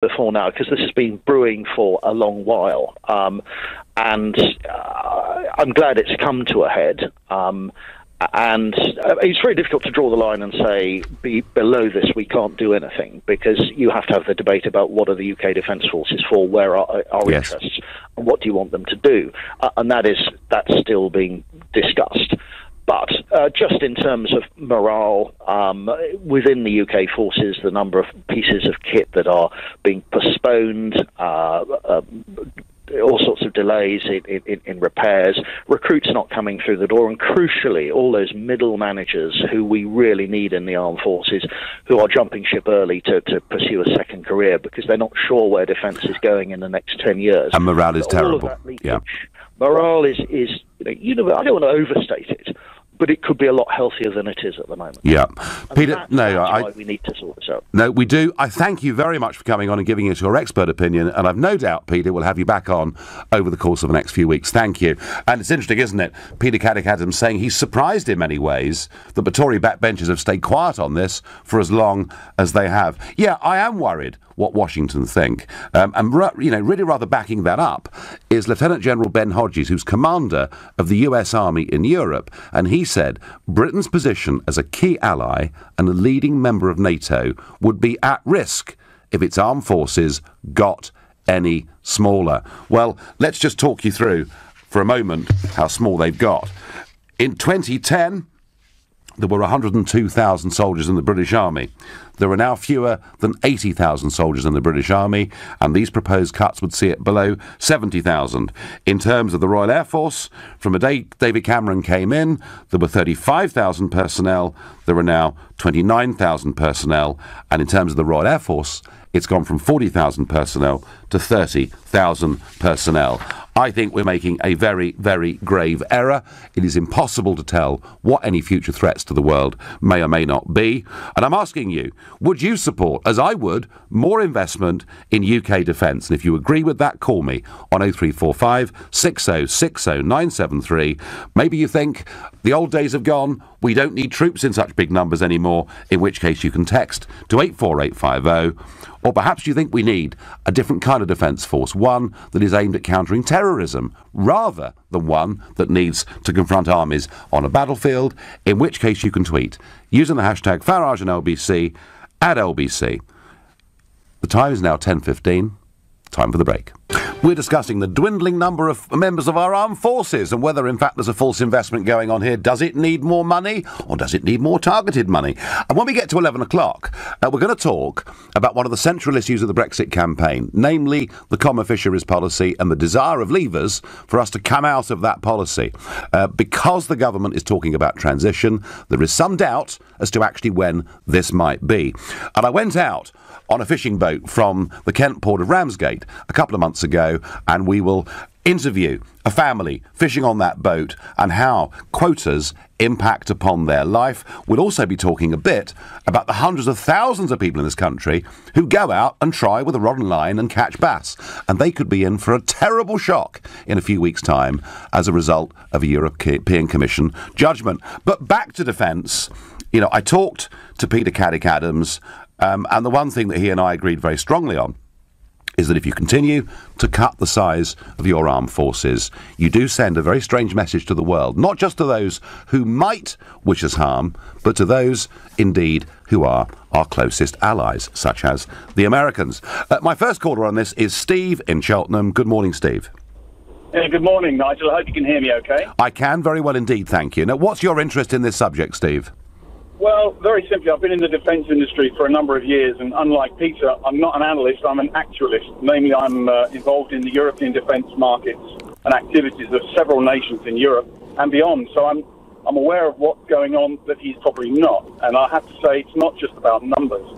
before now, because this has been brewing for a long while, and I'm glad it's come to a head. And it's very difficult to draw the line and say, below this we can't do anything, because you have to have the debate about what are the UK Defence Forces for, where are our Yes. interests, and what do you want them to do, and that's still being discussed. But just in terms of morale within the UK forces, the number of pieces of kit that are being postponed, all sorts of delays in repairs, recruits not coming through the door, and crucially, all those middle managers who we really need in the armed forces, who are jumping ship early to pursue a second career because they're not sure where defence is going in the next 10 years. And morale is terrible. Yeah. Morale is I don't want to overstate it, but it could be a lot healthier than it is at the moment. Yeah. And Peter, that's why we need to sort this out. No, we do. I thank you very much for coming on and giving us your expert opinion, and I've no doubt, Peter, we'll have you back on over the course of the next few weeks. Thank you. And it's interesting, isn't it? Peter Caddick-Adams saying he's surprised in many ways that the Tory backbenchers have stayed quiet on this for as long as they have. Yeah, I am worried what Washington think. And really rather backing that up is Lieutenant General Ben Hodges, who's commander of the US Army in Europe, and he said Britain's position as a key ally and a leading member of NATO would be at risk if its armed forces got any smaller. Well, let's just talk you through for a moment how small they've got. In 2010, there were 102,000 soldiers in the British Army. There are now fewer than 80,000 soldiers in the British Army, and these proposed cuts would see it below 70,000. In terms of the Royal Air Force, from the day David Cameron came in, there were 35,000 personnel. There are now 29,000 personnel. And in terms of the Royal Air Force, it's gone from 40,000 personnel to 30,000 personnel. I think we're making a very, very grave error. It is impossible to tell what any future threats to the world may or may not be. And I'm asking you, would you support, as I would, more investment in UK defence? And if you agree with that, call me on 0345 6060 973. Maybe you think the old days have gone, we don't need troops in such big numbers anymore, in which case you can text to 84850. Or perhaps you think we need a different kind of defence force, one that is aimed at countering terrorism, rather than one that needs to confront armies on a battlefield, in which case you can tweet using the hashtag Farage and LBC at LBC. The time is now 10:15. Time for the break. We're discussing the dwindling number of members of our armed forces and whether, in fact, there's a false investment going on here. Does it need more money or does it need more targeted money? And when we get to 11 o'clock, we're going to talk about one of the central issues of the Brexit campaign, namely the common fisheries policy and the desire of leavers for us to come out of that policy. Because the government is talking about transition, there is some doubt as to actually when this might be. And I went out on a fishing boat from the Kent port of Ramsgate a couple of months ago, and we will interview a family fishing on that boat and how quotas impact upon their life. We'll also be talking a bit about the hundreds of thousands of people in this country who go out and try with a rod and line and catch bass, and they could be in for a terrible shock in a few weeks' time as a result of a European Commission judgment. But back to defence. I talked to Peter Caddick-Adams, and the one thing that he and I agreed very strongly on is that if you continue to cut the size of your armed forces, you do send a very strange message to the world, not just to those who might wish us harm, but to those, indeed, who are our closest allies, such as the Americans. My first caller on this is Steve in Cheltenham. Good morning, Steve. Good morning, Nigel. I hope you can hear me okay. I can very well indeed, thank you. Now, what's your interest in this subject, Steve? Well, very simply, I've been in the defence industry for a number of years, and unlike Peter, I'm not an analyst, I'm an actualist. Namely, I'm involved in the European defence markets and activities of several nations in Europe and beyond. So I'm aware of what's going on that he's probably not. And I have to say, it's not just about numbers.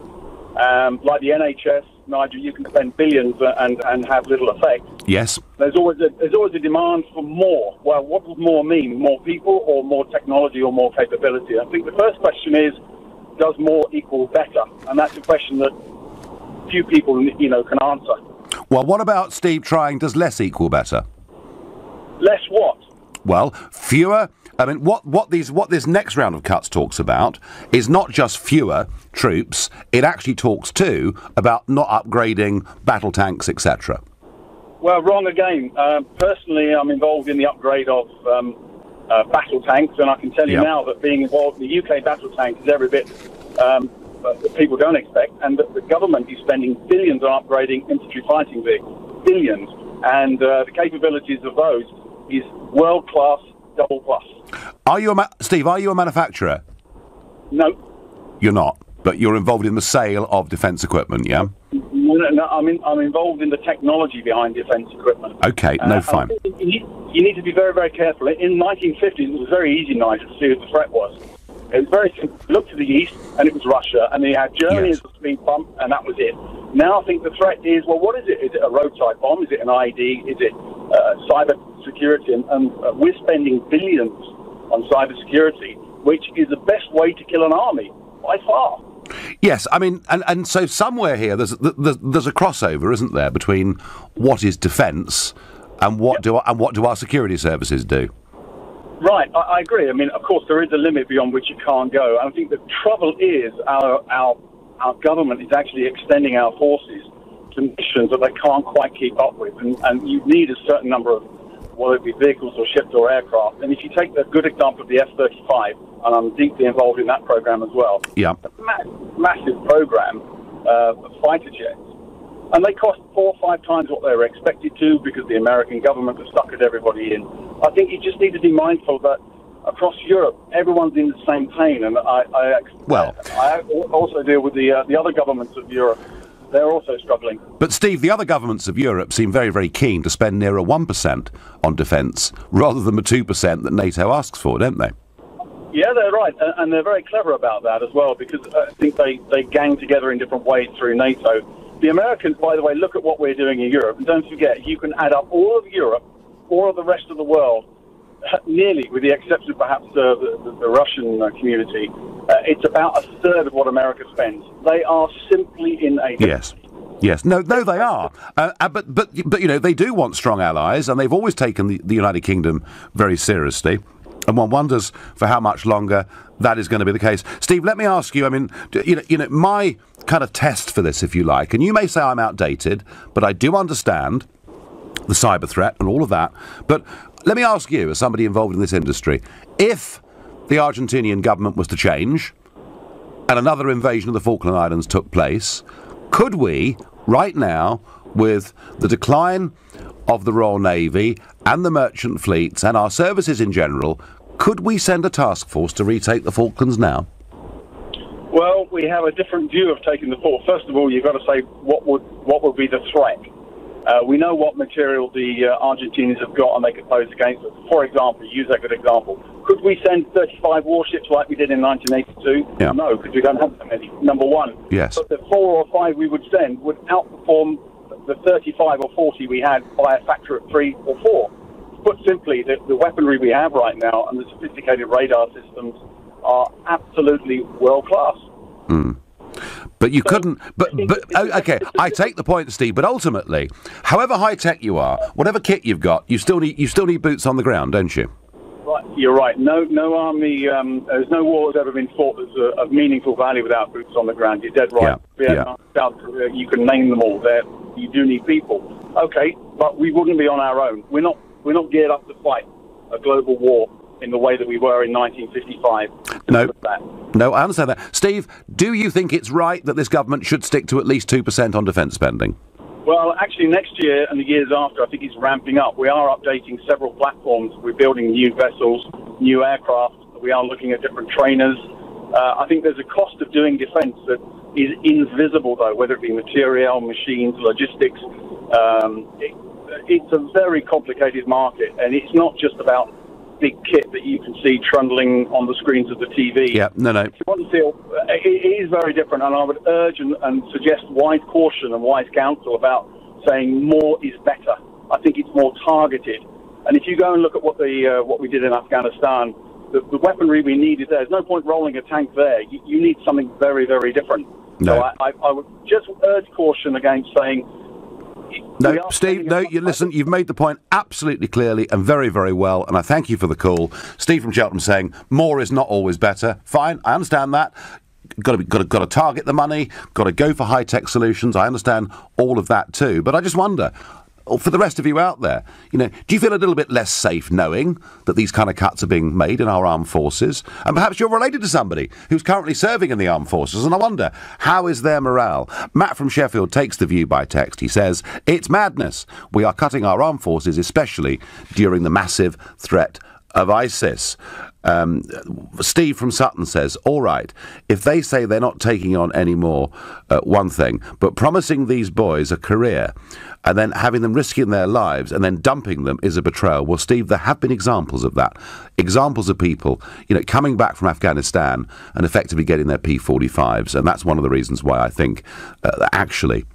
Like the NHS, Nigel, you can spend billions and have little effect. Yes. There's always a demand for more. Well, what does more mean? More people or more technology or more capability? I think the first question is, does more equal better? And that's a question that few people, can answer. Well, what about, Steve, does less equal better? Less what? Well, fewer I mean, what this next round of cuts talks about is not just fewer troops. It actually talks too about not upgrading battle tanks, etc. Well, wrong again. Personally, I'm involved in the upgrade of battle tanks, and I can tell you now that being involved in the UK battle tank is every bit that people don't expect, and that the government is spending billions on upgrading infantry fighting vehicles, billions, and the capabilities of those is world-class, double plus. Steve, are you a manufacturer? No. You're not, but you're involved in the sale of defence equipment, yeah? No, I'm involved in the technology behind defence equipment. Okay, no, fine. You need to be very, very careful. In the 1950s, it was very easy, Nigel, to see who the threat was. It was very simple. Look to the east, and it was Russia, and they had Germany as a speed bump, and that was it. Now I think the threat is, well, what is it? Is it a roadside bomb? Is it an IED? Is it cyber security? And we're spending billions on cyber security, which is the best way to kill an army, by far. Yes, I mean, and so somewhere here there's a crossover, isn't there, between what is defence and what do our security services do? Right, I agree. I mean, of course, there is a limit beyond which you can't go. And I think the trouble is our government is actually extending our forces to missions that they can't quite keep up with. And you need a certain number of, whether it be vehicles or ships or aircraft. And if you take the good example of the F-35, and I'm deeply involved in that program as well. Yeah. It's a massive program of fighter jets. And they cost 4 or 5 times what they were expected to because the American government has suckered everybody in. I think you just need to be mindful that across Europe, everyone's in the same pain. And I also deal with the other governments of Europe. They're also struggling. But, Steve, the other governments of Europe seem very, very keen to spend nearer 1% on defence rather than the 2% that NATO asks for, don't they? Yeah, they're right. And they're very clever about that as well, because I think they gang together in different ways through NATO. The Americans, by the way, look at what we're doing in Europe. And don't forget, you can add up all of Europe, all of the rest of the world, nearly, with the exception of perhaps the Russian community, it's about a third of what America spends. They are simply in a... Yes. No, they are. But you know, they do want strong allies, and they've always taken the United Kingdom very seriously. And one wonders for how much longer that is going to be the case. Steve, let me ask you, I mean, you know, my kind of test for this, if you like, and you may say I'm outdated, but I do understand the cyber threat and all of that. But let me ask you, as somebody involved in this industry, if the Argentinian government was to change and another invasion of the Falkland Islands took place, could we, right now, with the decline of the Royal Navy and the merchant fleets and our services in general, could we send a task force to retake the Falklands now? Well, we have a different view of taking the fort. First of all, you've got to say what would be the threat. We know what material the Argentinians have got and they could pose against us. For example, use that good example. Could we send 35 warships like we did in 1982? Yeah. No, because we don't have that many, number one. Yes. But the 4 or 5 we would send would outperform the 35 or 40 we had by a factor of 3 or 4. Put simply, the weaponry we have right now and the sophisticated radar systems are absolutely world-class. But you couldn't... But okay, I take the point, Steve, but ultimately, however high-tech you are, whatever kit you've got, you still need boots on the ground, don't you? Right, you're right. No army, there's no war that's ever been fought that's of meaningful value without boots on the ground. You're dead right. Vietnam, South Korea, you can name them all. You do need people. Okay, but we wouldn't be on our own. We're not geared up to fight a global war in the way that we were in 1955. No, I understand that. Steve, do you think it's right that this government should stick to at least 2% on defence spending? Well, actually, next year and the years after, I think it's ramping up. We are updating several platforms. We're building new vessels, new aircraft. We are looking at different trainers. I think there's a cost of doing defence that is invisible, though, whether it be material, machines, logistics. It's a very complicated market, and it's not just about big kit that you can see trundling on the screens of the TV. Yeah, no. If you want to feel, it is very different, and I would urge and suggest wise caution and wise counsel about saying more is better. I think it's more targeted. And if you go and look at what we did in Afghanistan, the weaponry we needed there's no point rolling a tank there. You need something very, very different. No. So I would just urge caution against saying No, Steve, no, you listen, you've made the point absolutely clearly and very, very well, and I thank you for the call. Steve from Cheltenham saying more is not always better. Fine, I understand that. Got to target the money, got to go for high-tech solutions. I understand all of that too, but I just wonder, for the rest of you out there, do you feel a little bit less safe knowing that these kind of cuts are being made in our armed forces? And perhaps you're related to somebody who's currently serving in the armed forces, and I wonder, how is their morale? Matt from Sheffield takes the view by text. He says, it's madness. We are cutting our armed forces, especially during the massive threat of ISIS. Steve from Sutton says, all right, if they say they're not taking on any more, one thing, but promising these boys a career and then having them risking their lives and then dumping them is a betrayal. Well, Steve, there have been examples of that. Examples of people, coming back from Afghanistan and effectively getting their P45s. And that's one of the reasons why I think that actually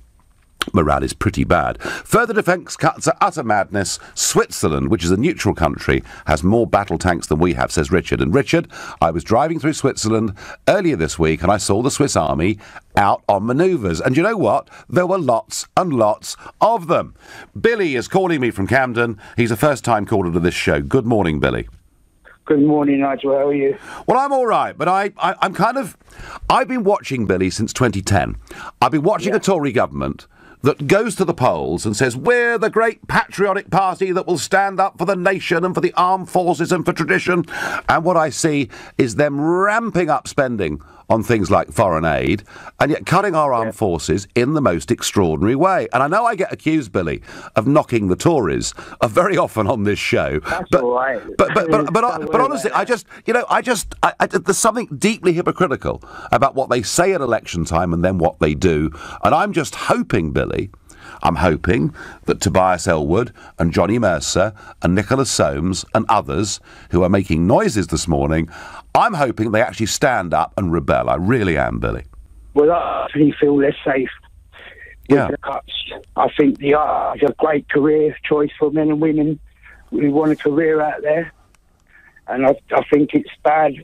morale is pretty bad. Further defence cuts are utter madness. Switzerland, which is a neutral country, has more battle tanks than we have, says Richard. And Richard, I was driving through Switzerland earlier this week and I saw the Swiss Army out on manoeuvres. And you know what? There were lots and lots of them. Billy is calling me from Camden. He's a first-time caller to this show. Good morning, Billy. Good morning, Nigel. How are you? Well, I'm all right, but I've been watching, Billy, since 2010. I've been watching a Tory government that goes to the polls and says, we're the great patriotic party that will stand up for the nation and for the armed forces and for tradition. And what I see is them ramping up spending on things like foreign aid and yet cutting our armed forces in the most extraordinary way. And I know I get accused, Billy, of knocking the Tories very often on this show. That's but, all right. but honestly, there's something deeply hypocritical about what they say at election time and then what they do. And I'm just hoping, Billy, I'm hoping that Tobias Ellwood and Johnny Mercer and Nicholas Soames and others who are making noises this morning, I'm hoping they actually stand up and rebel. I really am, Billy. Well, I actually feel less safe with the cuts. I think the art is a great career choice for men and women who want a career out there. And I think it's bad.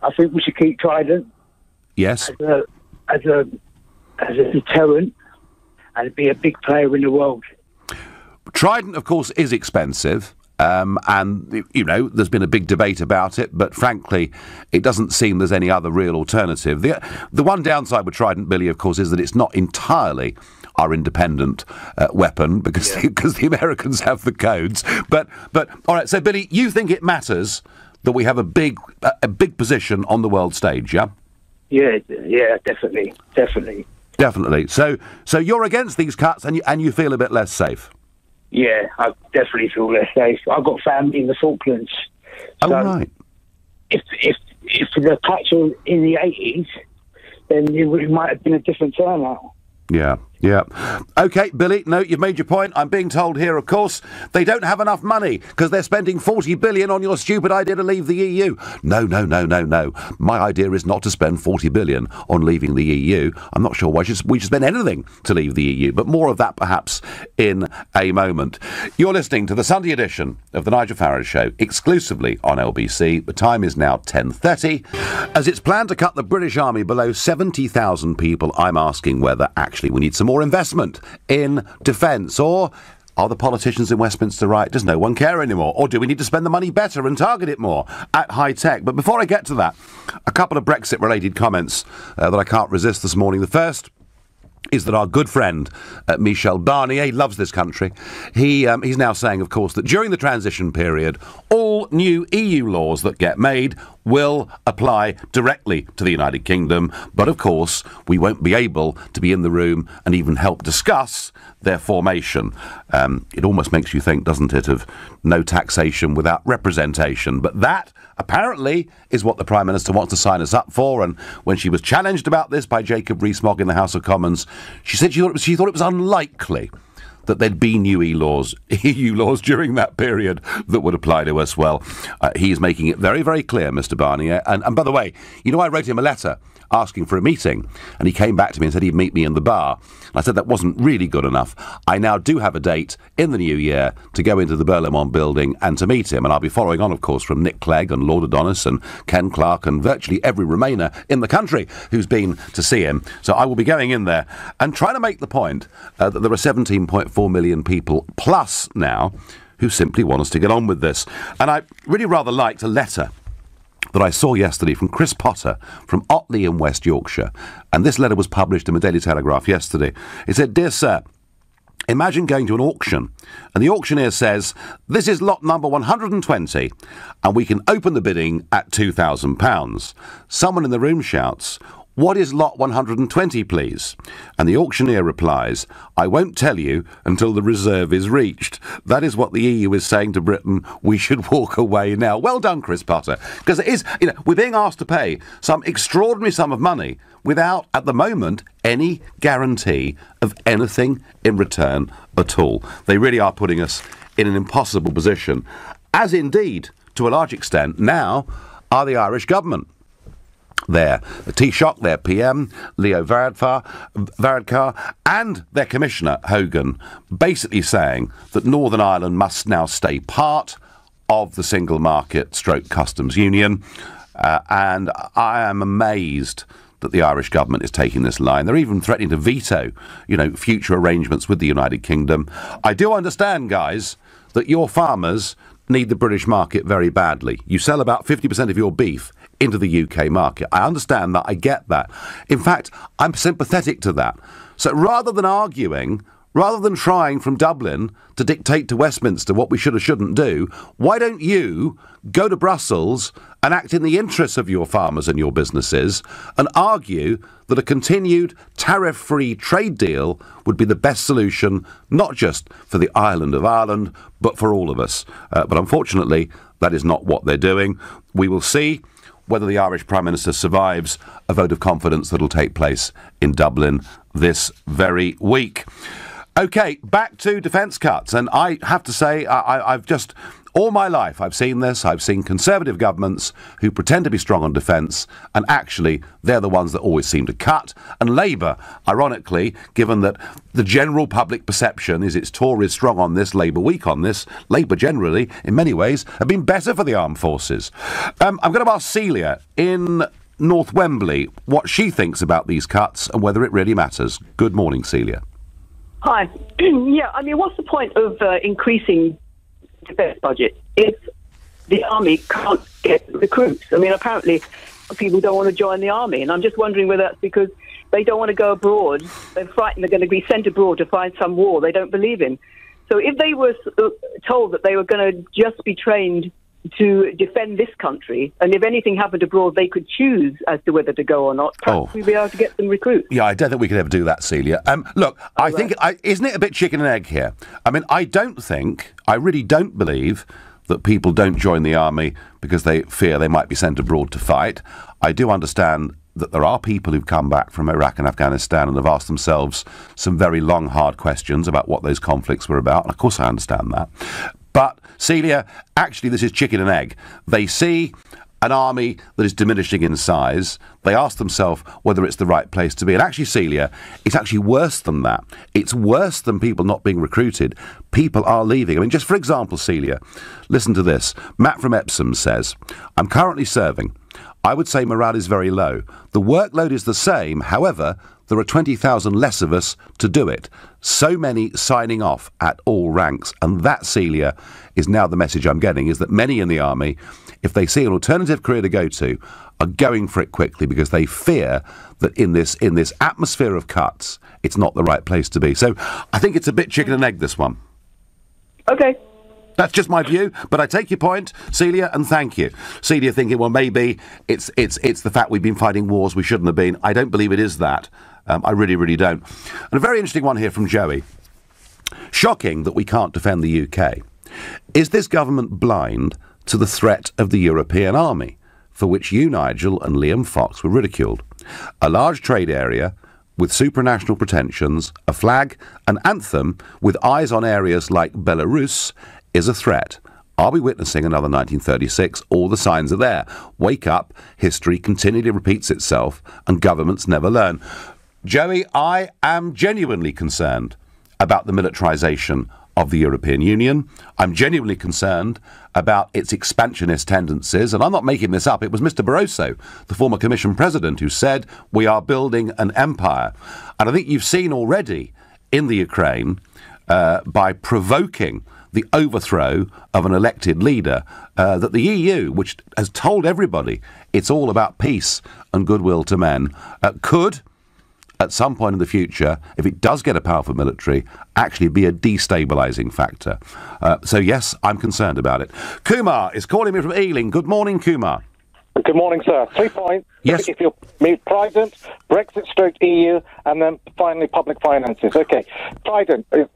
I think we should keep Trident. Yes. As a deterrent and be a big player in the world. Trident, of course, is expensive. And, there's been a big debate about it, but frankly, it doesn't seem there's any other real alternative. The one downside with Trident, Billy, of course, is that it's not entirely our independent weapon because the Americans have the codes. But all right, so, Billy, you think it matters that we have a big position on the world stage, yeah? Yeah, definitely. Definitely. So you're against these cuts and you feel a bit less safe? Yeah, I definitely feel less safe. I've got family in the Falklands. So right. If the cuts were in the 80s, then it might have been a different turnout. Yeah. OK, Billy, no, you've made your point. I'm being told here, of course, they don't have enough money because they're spending 40 billion on your stupid idea to leave the EU. No. My idea is not to spend 40 billion on leaving the EU. I'm not sure why we should spend anything to leave the EU, but more of that perhaps in a moment. You're listening to the Sunday edition of the Nigel Farage Show, exclusively on LBC. The time is now 10:30. As it's planned to cut the British Army below 70,000 people, I'm asking whether actually we need some more investment in defence, or are the politicians in Westminster right? Does no one care anymore? Or do we need to spend the money better and target it more at high tech? But before I get to that, a couple of Brexit-related comments that I can't resist this morning. The first is that our good friend Michel Barnier loves this country. He's now saying, of course, that during the transition period, all new EU laws that get made will apply directly to the United Kingdom. But, of course, we won't be able to be in the room and even help discuss their formation. It almost makes you think, doesn't it, of no taxation without representation. But that, apparently, is what the Prime Minister wants to sign us up for. And when she was challenged about this by Jacob Rees-Mogg in the House of Commons, she said she thought it was unlikely that there'd be new EU laws during that period that would apply to us. Well, he's making it very, very clear, Mr. Barnier. And by the way, I wrote him a letter asking for a meeting, and he came back to me and said he'd meet me in the bar. I said that wasn't really good enough. I now do have a date in the new year to go into the Berlaymont building and to meet him, and I'll be following on, of course, from Nick Clegg and Lord Adonis and Ken Clark and virtually every Remainer in the country who's been to see him. So I will be going in there and trying to make the point that there are 17.4 million people plus now who simply want us to get on with this. And I really rather liked a letter that I saw yesterday from Chris Potter from Otley in West Yorkshire. And this letter was published in the Daily Telegraph yesterday. It said, "Dear Sir, imagine going to an auction and the auctioneer says, this is lot number 120 and we can open the bidding at £2,000. Someone in the room shouts, what is lot 120, please? And the auctioneer replies, I won't tell you until the reserve is reached. That is what the EU is saying to Britain. We should walk away now." Well done, Chris Potter. Because it is, we're being asked to pay some extraordinary sum of money without, at the moment, any guarantee of anything in return at all. They really are putting us in an impossible position, as indeed, to a large extent, now are the Irish government. Their Taoiseach, their PM, Leo Varadkar, and their Commissioner, Hogan, basically saying that Northern Ireland must now stay part of the single market / customs union. And I am amazed that the Irish government is taking this line. They're even threatening to veto, future arrangements with the United Kingdom. I do understand, guys, that your farmers need the British market very badly. You sell about 50% of your beef into the UK market. I understand that. I get that. In fact, I'm sympathetic to that. So rather than arguing, rather than trying from Dublin to dictate to Westminster what we should or shouldn't do, why don't you go to Brussels and act in the interests of your farmers and your businesses and argue that a continued tariff-free trade deal would be the best solution, not just for the island of Ireland, but for all of us. But unfortunately, that is not what they're doing. We will see whether the Irish Prime Minister survives a vote of confidence that will take place in Dublin this very week. OK, back to defence cuts. And I have to say, I've just, all my life, I've seen this. I've seen Conservative governments who pretend to be strong on defence, and actually they're the ones that always seem to cut. And Labour, ironically, given that the general public perception is it's Tories strong on this, Labour weak on this, Labour generally, in many ways, have been better for the armed forces. I'm going to ask Celia in North Wembley what she thinks about these cuts and whether it really matters. Good morning, Celia. Hi. Yeah, I mean, what's the point of increasing defence budget if the army can't get recruits? I mean, apparently people don't want to join the army, and I'm just wondering whether that's because they don't want to go abroad. They're frightened they're going to be sent abroad to fight some war they don't believe in. So if they were told that they were going to just be trained to defend this country, and if anything happened abroad, they could choose as to whether to go or not, perhaps we'd be able to get some recruits. Yeah, I don't think we could ever do that, Celia. Look, I think, isn't it a bit chicken and egg here? I mean, I really don't believe that people don't join the army because they fear they might be sent abroad to fight. I do understand that there are people who've come back from Iraq and Afghanistan and have asked themselves some very long, hard questions about what those conflicts were about. And of course I understand that. But, Celia, actually this is chicken and egg. They see an army that is diminishing in size. They ask themselves whether it's the right place to be. And actually, Celia, it's actually worse than that. It's worse than people not being recruited. People are leaving. I mean, just for example, Celia, listen to this. Matt from Epsom says, I'm currently serving. I would say morale is very low. The workload is the same. However, there are 20,000 less of us to do it. So many signing off at all ranks. And that, Celia, is now the message I'm getting, is that many in the army, if they see an alternative career to go to, are going for it quickly because they fear that in this atmosphere of cuts, it's not the right place to be. So I think it's a bit chicken and egg, this one. OK. That's just my view, but I take your point, Celia, and thank you. Celia thinking, well, maybe it's the fact we've been fighting wars we shouldn't have been. I don't believe it is that. I really, really don't. And a very interesting one here from Joey. Shocking that we can't defend the UK. Is this government blind to the threat of the European army, for which you, Nigel, and Liam Fox were ridiculed? A large trade area with supranational pretensions, a flag, an anthem with eyes on areas like Belarus is a threat. Are we witnessing another 1936? All the signs are there. Wake up, history continually repeats itself, and governments never learn. Joey, I am genuinely concerned about the militarisation of the European Union. I'm genuinely concerned about its expansionist tendencies, and I'm not making this up. It was Mr. Barroso, the former Commission President, who said, we are building an empire. And I think you've seen already in the Ukraine, by provoking the overthrow of an elected leader, that the EU, which has told everybody it's all about peace and goodwill to men, could, at some point in the future, if it does get a powerful military, actually be a destabilising factor. So yes, I'm concerned about it. Kumar is calling me from Ealing. Good morning, Kumar. Good morning, sir. 3 points. Yes. If you're Trident, Brexit stroke EU, and then finally public finances. Okay. Trident is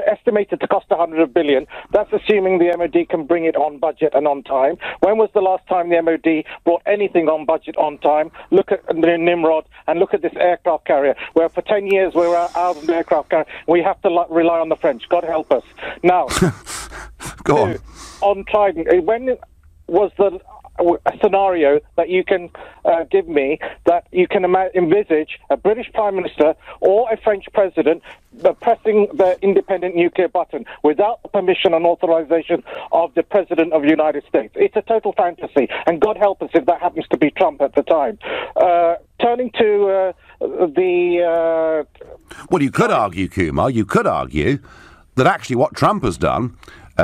estimated to cost 100 billion. That's assuming the MOD can bring it on budget and on time. When was the last time the MOD brought anything on budget on time? Look at the Nimrod and look at this aircraft carrier, where for 10 years we were out of the aircraft carrier. We have to rely on the French. God help us. Now, go on Trident, when was a scenario that you can give me that you can envisage a British Prime Minister or a French President pressing the independent nuclear button without the permission and authorization of the President of the United States? It's a total fantasy, and God help us if that happens to be Trump at the time. Turning to Well, you could argue, Kumar, that actually what Trump has done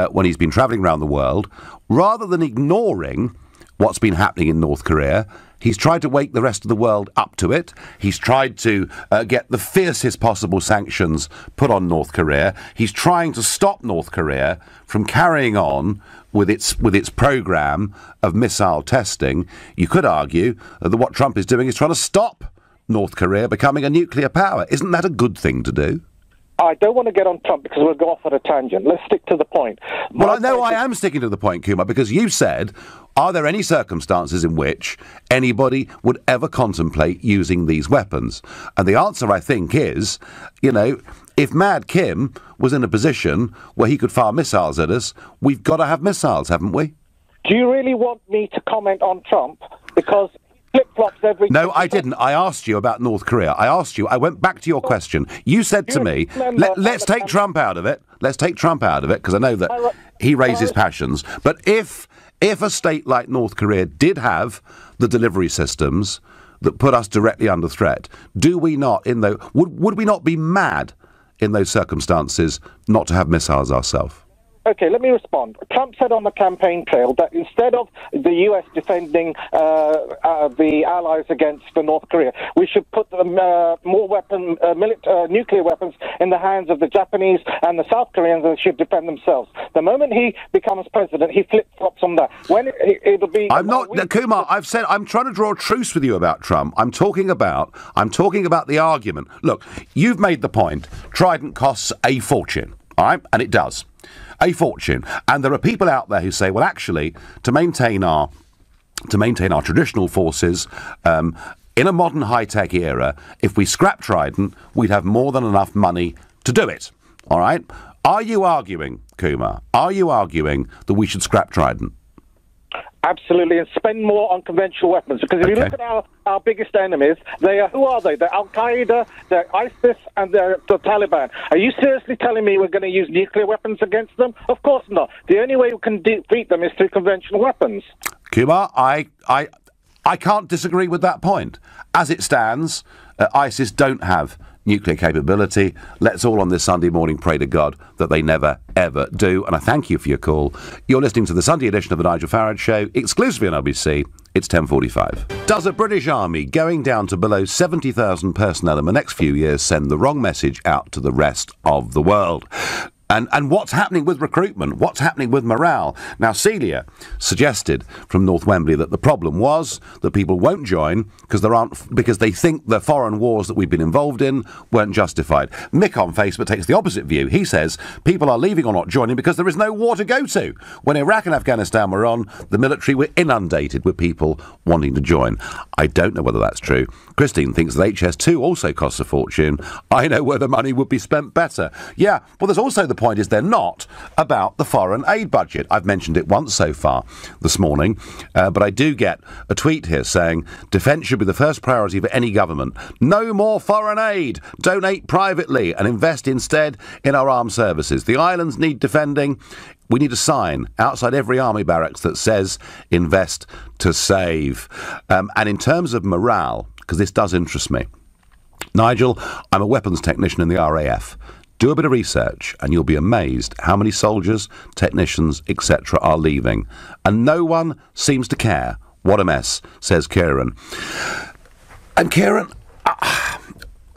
when he's been travelling around the world, rather than ignoring what's been happening in North Korea, he's tried to wake the rest of the world up to it. He's tried to get the fiercest possible sanctions put on North Korea. He's trying to stop North Korea from carrying on with its programme of missile testing. You could argue that what Trump is doing is trying to stop North Korea becoming a nuclear power. Isn't that a good thing to do? I don't want to get on Trump because we'll go off at a tangent. Let's stick to the point. Well, I am sticking to the point, Kumar, because you said, are there any circumstances in which anybody would ever contemplate using these weapons? And the answer, I think, is, if Mad Kim was in a position where he could fire missiles at us, we've got to have missiles, haven't we? Do you really want me to comment on Trump? Because flip-flops every... No, I didn't. I asked you about North Korea. I went back to your question. You said to me, let's take Trump out of it. Let's take Trump out of it, because I know that he raises passions. But if a state like North Korea did have the delivery systems that put us directly under threat, would we not be mad in those circumstances not to have missiles ourselves? Okay, let me respond. Trump said on the campaign trail that instead of the U.S. defending the allies against North Korea, we should put more nuclear weapons in the hands of the Japanese and the South Koreans, and should defend themselves. The moment he becomes president, he flip-flops on that. It'll be... I'm not... Kumar, I've said I'm trying to draw a truce with you about Trump. I'm talking about the argument. Look, you've made the point. Trident costs a fortune, all right? And it does. A fortune. And there are people out there who say, well, actually, to maintain our traditional forces in a modern high-tech era, if we scrap Trident, we'd have more than enough money to do it. All right? Are you arguing, Kumar, that we should scrap Trident? Absolutely, and spend more on conventional weapons. Because if you look at our biggest enemies, who are they? They're Al-Qaeda, they're ISIS, and they're the Taliban. Are you seriously telling me we're going to use nuclear weapons against them? Of course not. The only way we can defeat them is through conventional weapons. Kumar, I can't disagree with that point. As it stands, ISIS don't have nuclear capability. Let's all on this Sunday morning pray to God that they never, ever do. And I thank you for your call. You're listening to the Sunday edition of the Nigel Farage Show, exclusively on LBC. It's 10:45. Does a British army going down to below 70,000 personnel in the next few years send the wrong message out to the rest of the world? And what's happening with recruitment? What's happening with morale? Now, Celia suggested from North Wembley that the problem was that people won't join because they think the foreign wars that we've been involved in weren't justified. Mick on Facebook takes the opposite view. He says people are leaving or not joining because there is no war to go to. When Iraq and Afghanistan were on, the military were inundated with people wanting to join. I don't know whether that's true. Christine thinks that HS2 also costs a fortune. I know where the money would be spent better. Yeah, well, there's also the point is they're not about the foreign aid budget. I've mentioned it once so far this morning, but I do get a tweet here saying defence should be the first priority for any government. No more foreign aid. Donate privately and invest instead in our armed services. The islands need defending. We need a sign outside every army barracks that says invest to save. And in terms of morale, because this does interest me, Nigel, I'm a weapons technician in the RAF. Do a bit of research and you'll be amazed how many soldiers, technicians, etc. are leaving. And no one seems to care. What a mess, says Kieran. And Kieran,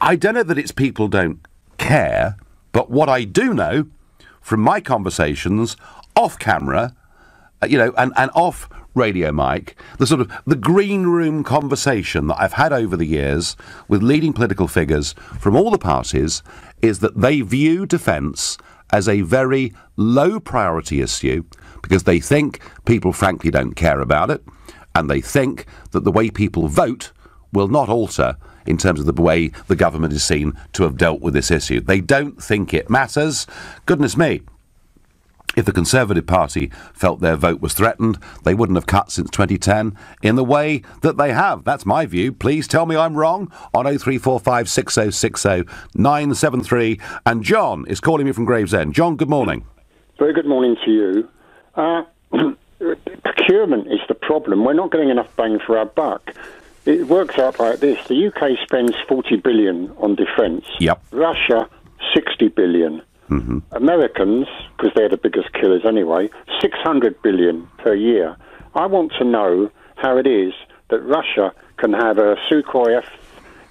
I don't know that it's people don't care, but what I do know from my conversations off camera, and off radio mic, the green room conversation that I've had over the years with leading political figures from all the parties is that they view defence as a very low priority issue because they think people frankly don't care about it, and they think that the way people vote will not alter in terms of the way the government is seen to have dealt with this issue. They don't think it matters. Goodness me. If the Conservative Party felt their vote was threatened, they wouldn't have cut since 2010 in the way that they have. That's my view. Please tell me I'm wrong on 0345 6060 973. And John is calling me from Gravesend. John, good morning. Very good morning to you. Procurement is the problem. We're not getting enough bang for our buck. It works out like this. The UK spends 40 billion on defence. Yep. Russia, 60 billion. Mm-hmm. Americans, because they're the biggest killers anyway, 600 billion per year. I want to know how it is that Russia can have a Sukhoi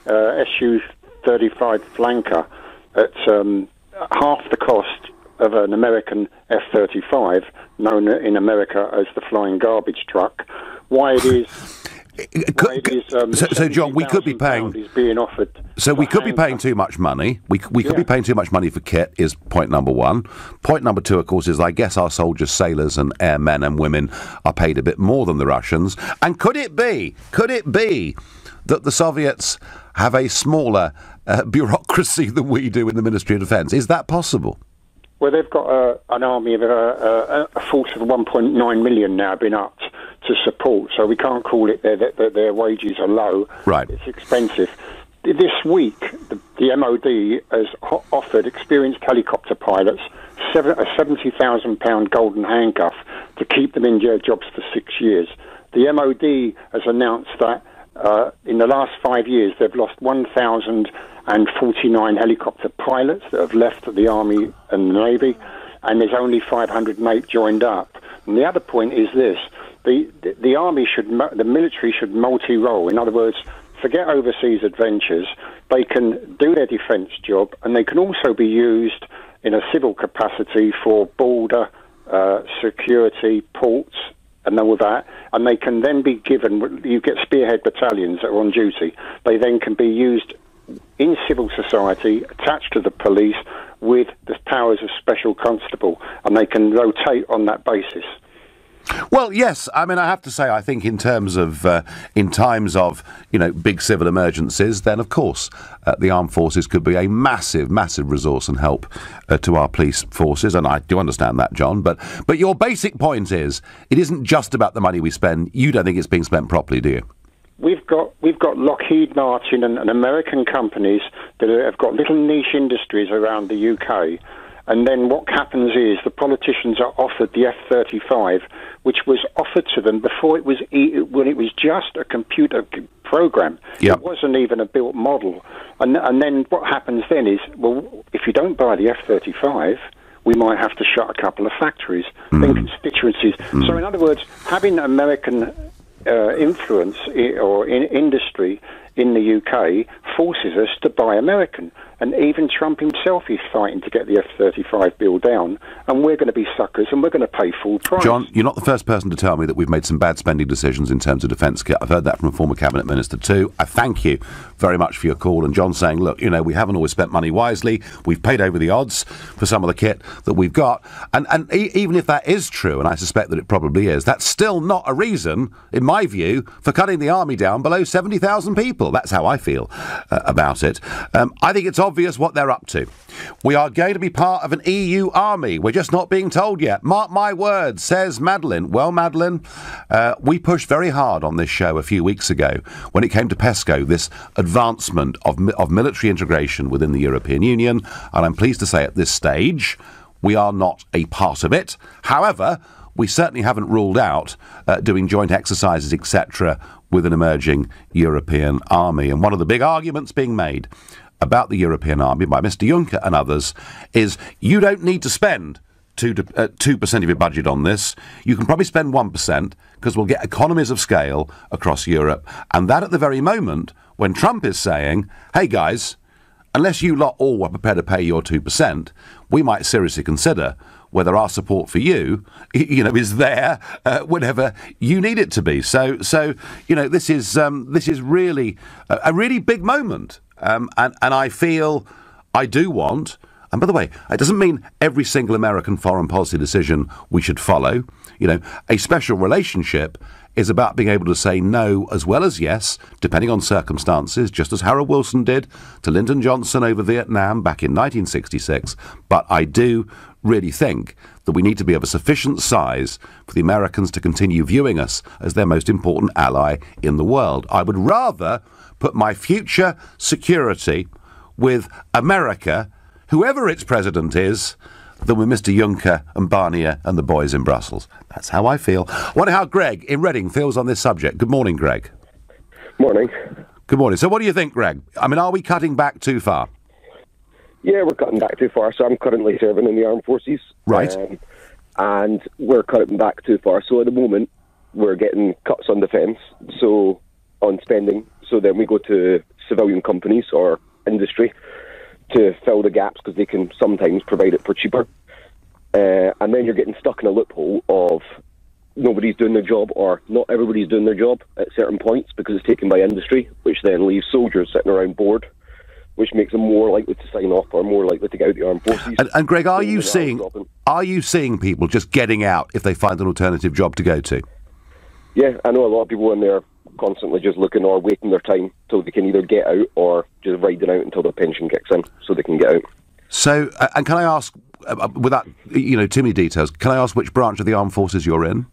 Su-35 flanker at half the cost of an American F-35, known in America as the flying garbage truck. Why it is... So, John, we could be paying. Being offered. So we could be paying too much money. We could be paying too much money for kit. Is point number one. Point number two, of course, is I guess our soldiers, sailors, and airmen and women are paid a bit more than the Russians. And could it be that the Soviets have a smaller bureaucracy than we do in the Ministry of Defence? Is that possible? Well, they've got an army of a force of 1.9 million now been upped to support, so we can't call it that their wages are low. Right. It's expensive. This week, the MOD has offered experienced helicopter pilots a £70,000 golden handcuff to keep them in their jobs for 6 years. The MOD has announced that in the last 5 years they've lost 1,049 helicopter pilots that have left the Army and the Navy, and there's only 508 joined up. And the other point is this. The army the military should multi-role. In other words, forget overseas adventures. They can do their defence job, and they can also be used in a civil capacity for border security, ports, and all that. And they can then be given. You get spearhead battalions that are on duty. They then can be used in civil society, attached to the police, with the powers of special constable, and they can rotate on that basis. Well, yes. I mean, I have to say, I think in times of big civil emergencies, then of course the armed forces could be a massive, massive resource and help to our police forces, and I do understand that, John. But your basic point is, it isn't just about the money we spend. You don't think it's being spent properly, do you? We've got Lockheed Martin and American companies that have got little niche industries around the UK. And then what happens is the politicians are offered the F-35, which was offered to them before it was when it was just a computer program. Yep. It wasn't even a built model. And then what happens then is, well, if you don't buy the F-35, we might have to shut a couple of factories, then constituencies. So in other words, having American influence or in industry in the UK forces us to buy American. And even Trump himself is fighting to get the F-35 bill down, and we're going to be suckers, and we're going to pay full price. John, you're not the first person to tell me that we've made some bad spending decisions in terms of defence kit. I've heard that from a former Cabinet Minister too. I thank you very much for your call. And John saying, look, we haven't always spent money wisely. We've paid over the odds for some of the kit that we've got. And even if that is true, and I suspect that it probably is, that's still not a reason, in my view, for cutting the army down below 70,000 people. That's how I feel about it. I think it's obvious obvious what they're up to. We are going to be part of an EU army. We're just not being told yet. Mark my words, says Madeline. Well, Madeline, we pushed very hard on this show a few weeks ago when it came to PESCO, this advancement of military integration within the European Union. And I'm pleased to say at this stage, we are not a part of it. However, we certainly haven't ruled out doing joint exercises, etc., with an emerging European army. And one of the big arguments being made about the European army by Mr. Juncker and others is you don't need to spend 2% of your budget on this. You can probably spend 1% because we'll get economies of scale across Europe. And that at the very moment when Trump is saying, hey guys, unless you lot all are prepared to pay your 2%, we might seriously consider whether our support for you, is there whenever you need it to be. So this is really a really big moment, and I feel I do want. And by the way, it doesn't mean every single American foreign policy decision we should follow. A special relationship is about being able to say no as well as yes, depending on circumstances, just as Harold Wilson did to Lyndon Johnson over Vietnam back in 1966. But I do really think that we need to be of a sufficient size for the Americans to continue viewing us as their most important ally in the world. I would rather put my future security with America, whoever its president is, than with Mr. Juncker and Barnier and the boys in Brussels. That's how I feel. I wonder how Greg in Reading feels on this subject. Good morning, Greg. Morning. Good morning. So what do you think, Greg? I mean, are we cutting back too far? Yeah, we're cutting back too far. So I'm currently serving in the armed forces. Right. And we're cutting back too far. So at the moment, we're getting cuts on defence, so on spending. So then we go to civilian companies or industry to fill the gaps because they can sometimes provide it for cheaper. And then you're getting stuck in a loophole of nobody's doing their job or not everybody's doing their job at certain points because it's taken by industry, which then leaves soldiers sitting around bored, which makes them more likely to sign off or more likely to get out the armed forces. And Greg, are you seeing people just getting out if they find an alternative job to go to? Yeah, I know a lot of people in there constantly just looking or waiting their time till they can either get out or just riding out until their pension kicks in so they can get out. So, and can I ask, without too many details, can I ask which branch of the armed forces you're in?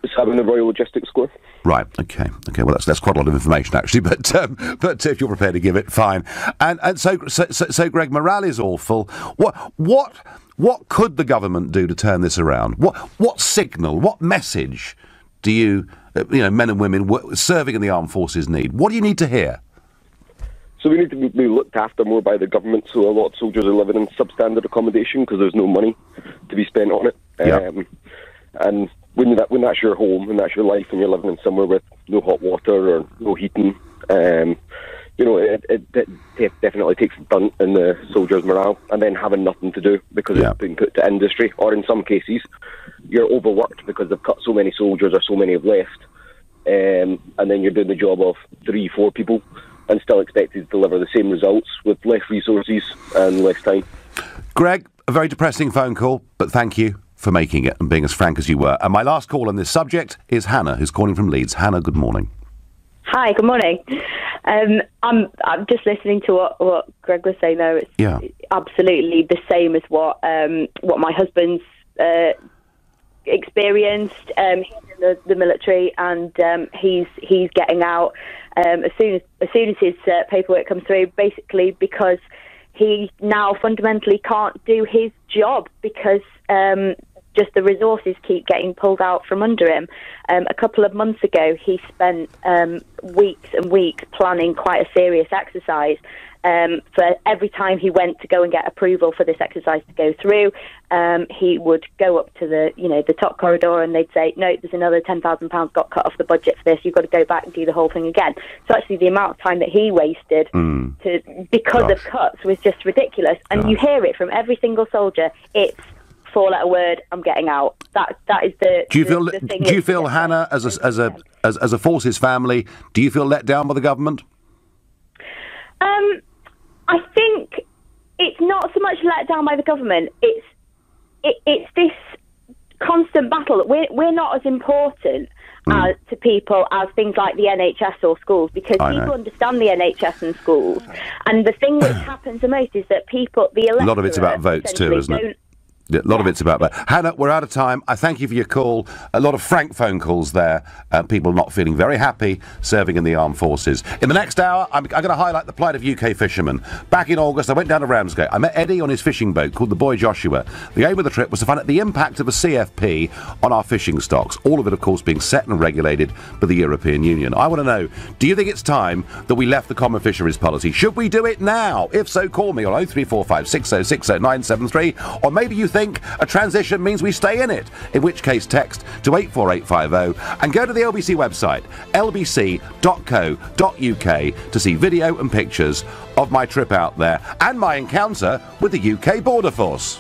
It's having the Royal Logistics Corps. Right. Okay. Well, that's quite a lot of information actually, but if you're prepared to give it, fine. And so Greg, morale is awful. What could the government do to turn this around? What signal? What message do you men and women serving in the armed forces need? What do you need to hear? So we need to be looked after more by the government. So a lot of soldiers are living in substandard accommodation because there's no money to be spent on it. Yep. And when that's your home and that's your life and you're living in somewhere with no hot water or no heating, it definitely takes a brunt in the soldiers' morale. And then having nothing to do because it's been put to industry, or in some cases, you're overworked because they've cut so many soldiers or so many have left. And then you're doing the job of 3-4 people and still expected to deliver the same results with less resources and less time. Greg, a very depressing phone call, but thank you for making it and being as frank as you were. And my last call on this subject is Hannah, who's calling from Leeds. Hannah, good morning. Hi, good morning. I'm just listening to what Greg was saying there. It's absolutely the same as what my husband's experienced. He's in the military and he's getting out as soon as his paperwork comes through, basically because he now fundamentally can't do his job because just the resources keep getting pulled out from under him. A couple of months ago, he spent weeks and weeks planning quite a serious exercise. For every time he went to go and get approval for this exercise to go through, he would go up to the top corridor and they'd say, no, there's another £10,000 got cut off the budget for this. You've got to go back and do the whole thing again. So actually the amount of time that he wasted because of cuts was just ridiculous. And you hear it from every single soldier. It's 4-letter word, I'm getting out. That is the. Do you feel Hannah, as a forces family, do you feel let down by the government? I think it's not so much let down by the government. It's this constant battle that we're not as important to people as things like the NHS or schools, because people understand the NHS and schools. And the thing which happens the most is that people, the electorate, a lot of it's about votes too, isn't it? A lot of it's about that. Hannah, we're out of time. I thank you for your call. A lot of frank phone calls there. People not feeling very happy serving in the armed forces. In the next hour, I'm going to highlight the plight of UK fishermen. Back in August, I went down to Ramsgate. I met Eddie on his fishing boat called the Boy Joshua. The aim of the trip was to find out the impact of a CFP on our fishing stocks. All of it, of course, being set and regulated by the European Union. I want to know, do you think it's time that we left the common fisheries policy? Should we do it now? If so, call me on 0345 6060 973. Or maybe you think a transition means we stay in it, in which case text to 84850 and go to the LBC website, lbc.co.uk, to see video and pictures of my trip out there and my encounter with the UK Border Force.